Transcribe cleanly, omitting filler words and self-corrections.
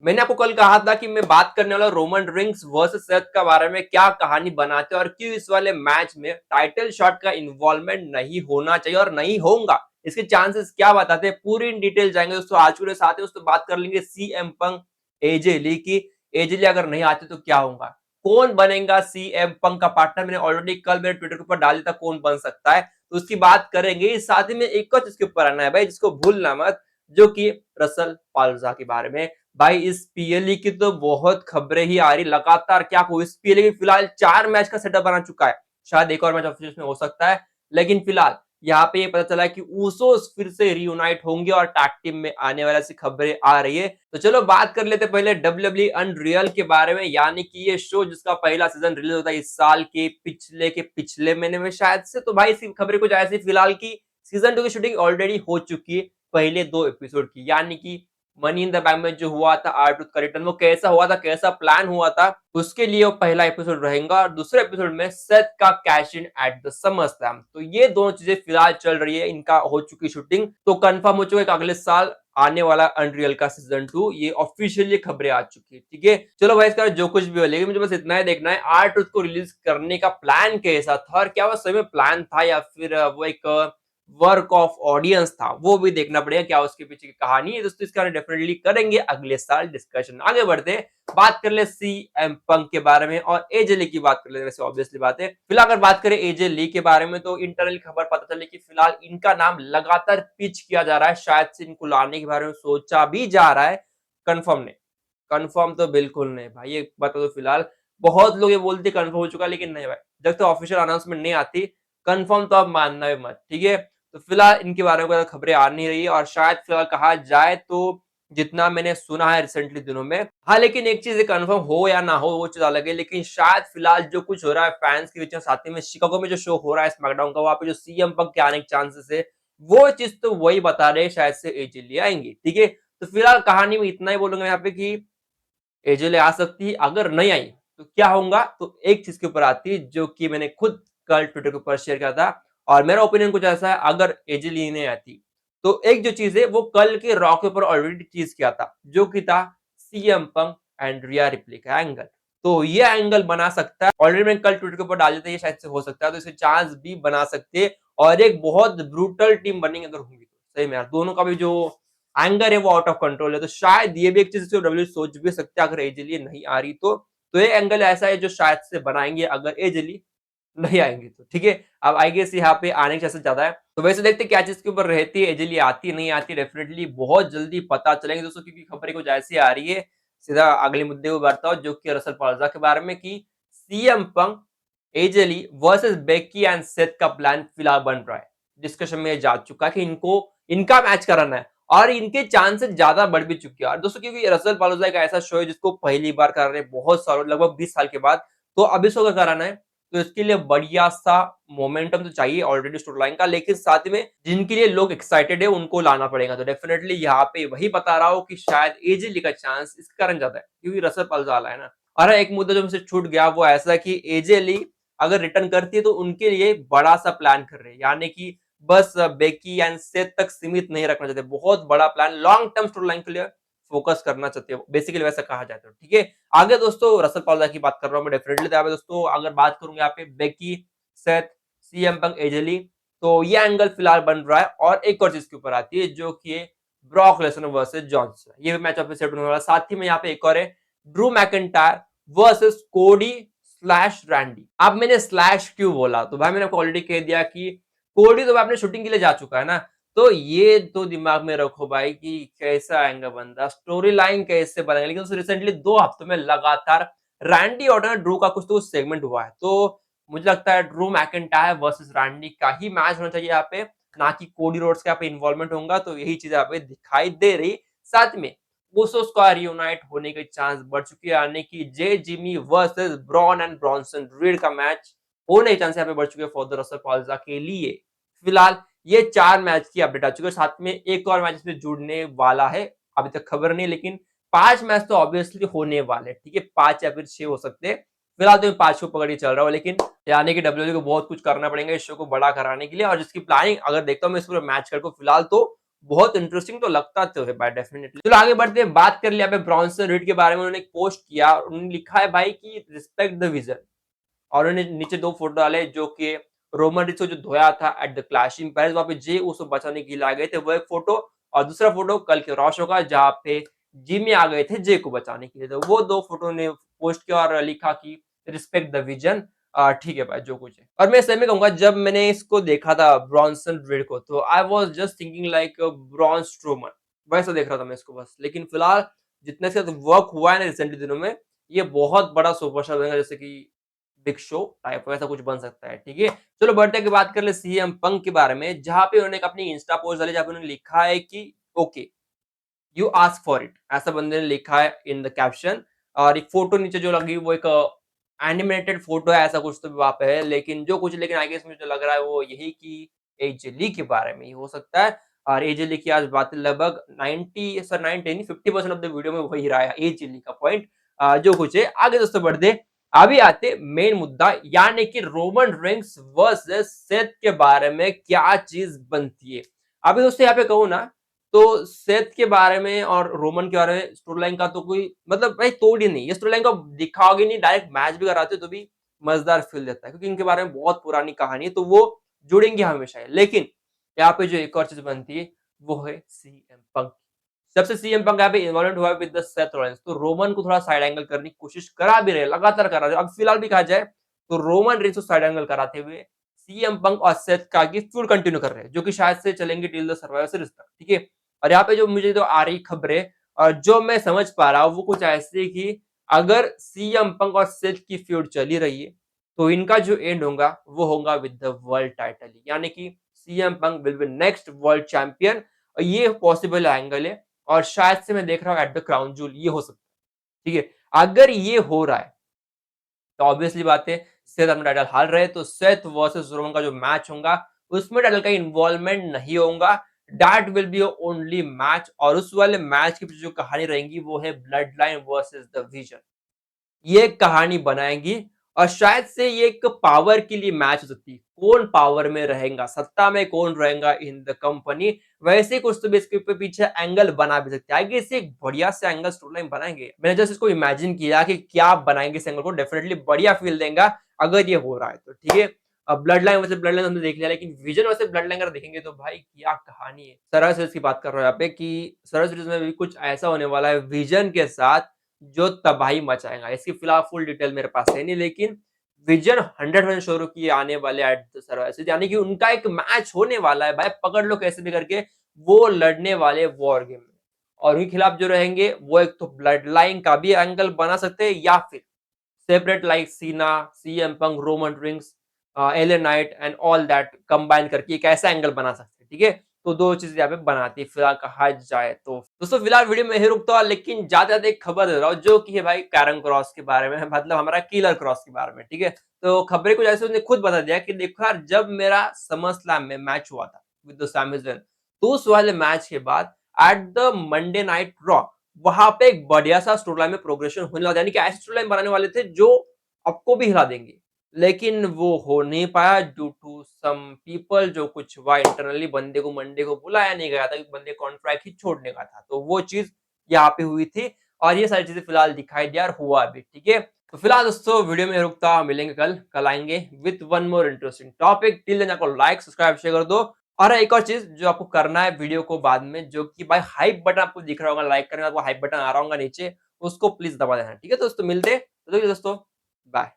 मैंने आपको कल कहा था कि मैं बात करने वाला रोमन रिंग्स वर्सेस सेथ के बारे में, क्या कहानी बनाते हैं और क्यों इस वाले मैच में टाइटल शॉट का इन्वॉल्वमेंट नहीं होना चाहिए और नहीं होगा, इसके चांसेस क्या बताते हैं, पूरी इन डिटेल जाएंगे दोस्तों। आज के साथ ही दोस्तों बात कर लेंगे सीएम पंक एजे ली की। एजे ली अगर नहीं आते तो क्या होगा, कौन बनेगा सीएम पंक का पार्टनर। मैंने ऑलरेडी कल मेरे ट्विटर के ऊपर डाल दिया था कौन बन सकता है, तो उसकी बात करेंगे। साथ ही में एक और चीज के ऊपर आना है भाई, जिसको भूलना मत, जो कि रसल पाल्जा के बारे में। भाई इस पीएलई की तो बहुत खबरें ही आ रही लगातार, क्या को इस पीएलई की फिलहाल 4 मैच का सेटअप बना चुका है, शायद एक और मैच ऑफिस में हो सकता है, लेकिन फिलहाल यहाँ पे ये पता चला है कि ऊसोस फिर से रियूनाइट होंगे और टैग टीम में आने वाला सी खबरें आ रही है। तो चलो बात कर लेते पहले डब्ल्यूडब्ल्यूई अनरियल के बारे में, यानी कि ये शो जिसका पहला सीजन रिलीज होता है इस साल के पिछले महीने में शायद से। तो भाई इसकी खबरें कुछ ऐसी फिलहाल की सीजन 2 की शूटिंग ऑलरेडी हो चुकी है, पहले 2 एपिसोड की, यानी कि मनी इन द बैंक में जो हुआ था आर ट्रूथ का रिटर्न, वो कैसा हुआ था, कैसा प्लान हुआ था, उसके लिए वो पहला एपिसोड रहेगा। और दूसरे एपिसोड में सेथ का cash in at the SummerSlam. तो ये दोनों चीजें फिलहाल चल रही है, इनका हो चुकी शूटिंग, तो कंफर्म हो चुका है कि अगले साल आने वाला अनरियल का सीजन 2, ये ऑफिशियली खबरें आ चुकी है। ठीक है, चलो भाई इसका जो कुछ भी हो, लेकिन मुझे बस इतना ही देखना है आर ट्रूथ को रिलीज करने का प्लान कैसा था, और क्या वो सही में प्लान था या फिर वो एक वर्क ऑफ ऑडियंस था, वो भी देखना पड़ेगा क्या उसके पीछे की कहानी है दोस्तों। इसका डेफिनेटली करेंगे अगले साल डिस्कशन। आगे बढ़ते बात कर ले सीएम पंक के बारे में और एजे ली की बात कर ले, वैसे ऑब्वियसली बात है। फिलहाल अगर बात करें एजे ली के बारे में, तो इंटरनल खबर पता चली कि फिलहाल इनका नाम लगातार पिच किया जा रहा है, शायद से इनको लाने के बारे में सोचा भी जा रहा है। कंफर्म नहीं, कंफर्म तो बिल्कुल नहीं भाई, ये बता दो फिलहाल। बहुत लोग ये बोलते कंफर्म हो चुका, लेकिन नहीं भाई, जब तक ऑफिशियल अनाउंसमेंट नहीं आती कंफर्म तो आप मानना भी मत। ठीक है, तो फिलहाल इनके बारे में खबरें आ नहीं रही है, और शायद फिलहाल कहा जाए तो जितना मैंने सुना है रिसेंटली दिनों में, हाँ, लेकिन एक चीज कंफर्म हो या ना हो वो चीज अलग है, लेकिन शायद फिलहाल जो कुछ हो रहा है फैंस के बीच में, साथ ही में शिकागो में जो शो हो रहा है स्मैकडाउन का, वहां पे जो सीएम पंक के आने के चांसेस है, वो चीज तो वही बता रहे हैं, शायद से एजे ले आएंगे। ठीक है, तो फिलहाल कहानी में इतना ही बोलूंगा यहाँ पे कि एजे ले आ सकती है, अगर नहीं आई तो क्या होगा, तो एक चीज के ऊपर आती है जो कि मैंने खुद कल ट्विटर के ऊपर शेयर किया था, और मेरा ओपिनियन कुछ ऐसा है, अगर एजे ली नहीं आती तो एक जो चीज है वो कल के रॉ के ऊपर ऑलरेडी चीज किया था, जो कि था CM Punk and Riya replay का एंगल। तो ये एंगल बना सकता है, ऑलरेडी मैंने कल ट्विटर के ऊपर डाल दिया था, ये शायद से हो सकता है, तो इसे चांस भी बना सकते हैं, और एक बहुत ब्रूटल टीम बनेगी अगर होंगी तो। सही में यार, दोनों का भी जो एंगर है वो आउट ऑफ कंट्रोल है, तो शायद ये भी एक चीज डब्ल्यू सोच भी सकते हैं अगर एजली नहीं आ रही तो ये एंगल ऐसा है जो शायद से बनाएंगे अगर एजली नहीं आएंगे तो। ठीक है, अब आई गेस यहाँ पे आने के चांसेस ज्यादा है, तो वैसे देखते क्या चीज के ऊपर रहती है, एजली आती नहीं आती, डेफिनेटली बहुत जल्दी पता चलेंगे दोस्तों, क्योंकि खबरें कुछ ऐसी आ रही है। सीधा अगले मुद्दे को बढ़ता हूं, जो कि रसल पाल्जा के बारे में, कि सीएम पंक एजली वर्सेस बेकी एंड सेथ का प्लान फिलहाल बन रहा है। डिस्कशन में जा चुका है कि इनको इनका मैच कराना है, और इनके चांसेस ज्यादा बढ़ भी चुके हैं। और दोस्तों क्योंकि रसल पालोजा एक ऐसा शो है जिसको पहली बार करा रहे हैं बहुत सालों, लगभग 20 साल के बाद, तो अब इसको अगर कराना है तो इसके लिए बढ़िया सा मोमेंटम तो चाहिए ऑलरेडी स्टोरी लाइन का, लेकिन साथ में जिनके लिए लोग एक्साइटेड है उनको लाना पड़ेगा। तो डेफिनेटली यहाँ पे वही बता रहा हूँ कि शायद एजेली का चांस इस कारण ज्यादा है क्योंकि रसल पालोजा आला है ना। और एक मुद्दा जो मुझसे छूट गया वो ऐसा कि एजेली अगर रिटर्न करती है तो उनके लिए बड़ा सा प्लान कर रहे हैं, यानी कि बस बेकी एंड सेथ तक सीमित नहीं रखना चाहते, बहुत बड़ा plan long term story line के लिए फोकस करना चाहते हैं, बेसिकली वैसा कहा जाता है। ठीक है, आगे दोस्तों रसल पाल्जा की बात कर रहा हूं मैं डेफिनेटली। तो दोस्तों अगर बात करूंगा यहाँ पे बेकी, सेथ, सीएम पंक, एजली, तो ये एंगल फिलहाल बन रहा है। और एक और चीज के ऊपर आती है जो कि Brock Lesnar versus John Cena, ये मैच ऑफ सेट होने वाला। साथ ही में यहाँ पे एक और है, ड्रू मैकिंटायर वर्सेस कोडी स्लैश रैंडी। अब मैंने स्लैश क्यों बोला, तो भाई मैंने आपको ऑलरेडी कह दिया कि कोडी तो अपने शूटिंग के लिए जा चुका है ना, तो ये तो दिमाग में रखो भाई कि कैसा आएगा बंदा, स्टोरी लाइन कैसे बनेगा। लेकिन रिसेंटली 2 हफ्तों में लगातार रैंडी ऑर्टन ड्रू का कुछ तो कुछ सेगमेंट हुआ है, तो मुझे लगता है ड्रू मैकिंटायर वर्सेस रैंडी का ही मैच होना चाहिए यहाँ पे, ना कि कोडी रोड्स का यहाँ पे इन्वॉल्वमेंट होगा। तो यही चीज यहाँ पे दिखाई दे रही। साथ में उसोस का रियूनाइट होने के चांस बढ़ चुके हैं, यानी कि J Jimmy versus Bron and Bronson Reed का मैच होने के चांस यहाँ पे बढ़ चुके हैं फॉर द रसल पाल्जा के लिए। फिलहाल ये 4 मैच की अपडेट आ चुकी है, साथ में एक और मैच इसमें जुड़ने वाला है, अभी तक खबर नहीं, लेकिन 5 मैच तो ऑब्वियसली होने वाले। ठीक है, 5 या फिर 6 हो सकते हैं, फिलहाल तो मैं 5 को पकड़ के चल रहा हूँ, लेकिन यानी कि डब्ल्यूडब्ल्यूई को बहुत कुछ करना पड़ेगा इस शो को बड़ा कराने के लिए। और जिसकी प्लानिंग अगर देखता हूँ मैं इस पूरे मैच कर को, फिलहाल तो बहुत इंटरेस्टिंग तो लगता तो है भाई डेफिनेटली। चलो आगे बढ़ते हैं, बात कर लिया पे ब्रॉन्सन रीड के बारे में। उन्होंने एक पोस्ट किया, उन्होंने लिखा है भाई कि रिस्पेक्ट द विजन, और उन्होंने नीचे 2 फोटो डाले जो कि रोमन रिच को जो धोया था एट द क्लैशिंग पैलेस, वहाँ पे जे उसको बचाने के लिए आ गए थे, वो एक फोटो, और दूसरा फोटो कल के रॉ शो का जहाँ पे जिमी आ गए थे जे को बचाने के लिए। तो वो 2 फोटो ने पोस्ट किया और लिखा कि रिस्पेक्ट द विजन। ठीक है भाई जो कुछ है। और मैं सही में कहूँगा, जब मैंने इसको देखा था ब्रॉन्सन रीड को, तो I was just thinking like Braun Strowman, वैसा देख रहा था मैं इसको बस। लेकिन फिलहाल जितने इसके साथ वर्क हुआ है ना रिसेंटली दिनों में, ये बहुत बड़ा सुपरस्टार बनेगा, जैसे कि बिग शो टाइप वैसा कुछ बन सकता है, ठीक है। चलो बढ़ते हैं, की बात कर ले सीएम पंक के बारे में, जहां पे उन्होंने अपनी इंस्टा पोस्ट डाली, जहां पे उन्होंने लिखा है कि okay you ask for it, ऐसा बंदे ने लिखा है इन द कैप्शन। और एक फोटो नीचे जो लगी वो एक एनिमेटेड फोटो है, ऐसा कुछ तो वहां पे है, लेकिन जो कुछ, लेकिन आई गेस मुझे लग रहा है वो यही कि एजे ली के बारे में ही हो सकता है। और एजे ली की आज बात लगभग 90 सर 90 नहीं 50% ऑफ द वीडियो में वही रहा है एजे ली का पॉइंट। जो कुछ है आगे दोस्तों बढ़ते, अभी आते मेन मुद्दा, यानी कि रोमन रेंस वर्सेस सेथ के बारे में क्या चीज बनती है। अभी दोस्तों यहाँ पे कहूँ ना, तो सेथ के बारे में और रोमन के बारे में स्टोरी लाइन का तो कोई मतलब भाई तोड़ ही नहीं, ये स्टोरी लाइन को दिखाओगे नहीं, डायरेक्ट मैच भी कराते हो तो भी मजेदार फील देता है, क्योंकि इनके बारे में बहुत पुरानी कहानी है, तो वो जुड़ेंगे हमेशा। लेकिन यहाँ पे जो एक और चीज बनती है वो है सीएम पंक। जब से सीएम पंक यहाँ पे इन्वॉल्व हुआ विद द सेथ रॉलिंस, तो रोमन को थोड़ा साइड एंगल करने की कोशिश करा भी रहे, लगातार करा रहे। अब फिलहाल भी कहा जाए तो रोमन रेंस को साइड एंगल कराते हुए सीएम पंक और सेथ का की फ्यूड कंटिन्यू कर रहे हैं, जो कि शायद से चलेंगे टिल द सर्वाइवर सीरीज तक, ठीक है। और यहाँ पे जो मुझे तो आ रही खबरें और जो मैं समझ पा रहा हूँ वो कुछ ऐसे कि अगर सीएम पंक और सेथ की फ्यूड चली रही है, तो इनका जो एंड होगा वो होगा विद द वर्ल्ड टाइटल, यानी कि CM punk will be next world champion. और ये पॉसिबल एंगल है, और शायद से मैं देख रहा हूँ एट द क्राउन जूल ये हो सकता है, ठीक है। अगर ये हो रहा है तो ऑब्वियसली बात है सेथ अपना टाइटल हार रहे हैं, तो सेथ वर्सेस रोमन का जो मैच होगा उसमें टाइटल का इन्वॉल्वमेंट नहीं होगा। That will be only match, और उस वाले मैच की जो कहानी रहेगी वो है blood line versus the vision. ये कहानी बनाएंगी, और शायद से ये एक पावर के लिए मैच हो सकती है, कौन पावर में रहेगा, सत्ता में कौन रहेगा इन द कंपनी। वैसे कुछ तो भी इसके पीछे एंगल बना भी सकते हैं, आगे से एक बढ़िया से एंगल स्टोरी लाइन बनाएंगे। मैंने जस्ट इसको इमेजिन किया कि क्या बनाएंगे इस एंगल को, डेफिनेटली बढ़िया फील देगा अगर ये हो रहा है तो, ठीक है। अब ब्लड लाइन वैसे ब्लड लाइन हमने देख लिया, लेकिन विजन वैसे ब्लड लाइन अगर देखेंगे तो भाई क्या कहानी है। सरस सीरीज की बात कर रहा हूँ यहाँ पे कि सरस सीरीज में भी कुछ ऐसा होने वाला है विजन के साथ जो तबाही मचाएगा। इसकी फिलहाल फुल डिटेल मेरे पास है नहीं, लेकिन विजन 100% श्योर कि आने वाले एट द सर्वाइवर, यानी कि उनका एक मैच होने वाला है भाई, पकड़ लो कैसे भी करके, वो लड़ने वाले वॉर गेम में। और उनके खिलाफ जो रहेंगे वो एक तो ब्लड लाइन का भी एंगल बना सकते हैं, या फिर सेपरेट लाइक सीना, CM Punk, Roman rings, LA Knight and all that combine करके एक ऐसा एंगल बना सकते हैं, ठीक है। तो 2 चीज़ यहाँ पे बनाती है फिलहाल कहा जाए तो। दोस्तों फिलहाल वीडियो में यही रुकता हूँ, लेकिन ज़्यादा एक खबर दे रहा हूँ जो कि है भाई कैरन क्रॉस के बारे में, मतलब हमारा किलर क्रॉस के बारे में, ठीक है। तो खबरें कुछ ऐसे उसने खुद बता दिया कि देखो यार, जब मेरा समर स्लैम में मैच हुआ था विद द सैमी ज़ैन, तो उस वाले मैच के बाद at the Monday night raw, वहां पे एक बढ़िया सा स्टोरी लाइन में प्रोग्रेशन होने लगा, यानी कि ऐसी स्टोरी लाइन बनाने वाले थे जो आपको भी हिला देंगे। लेकिन वो हो नहीं पाया ड्यू टू सम पीपल, जो कुछ हुआ इंटरनली, बंदे को मंडे को बुलाया नहीं गया था, बंदे कॉन्ट्रैक्ट ही छोड़ने का था, तो वो चीज यहाँ पे हुई थी। और ये सारी चीजें फिलहाल दिखाई दिया और हुआ भी, ठीक है। तो फिलहाल दोस्तों वीडियो में रुकता, मिलेंगे कल आएंगे with one more interesting topic. Till then आपको लाइक सब्सक्राइब शेयर कर दो। और एक और चीज जो आपको करना है वीडियो को बाद में, जो कि भाई हाइप बटन आपको दिख रहा होगा, लाइक करने का आपको हाइप बटन आ रहा होगा नीचे, उसको प्लीज दबा देना, ठीक है। दोस्तों मिलते हैं, तो दोस्तों बाय।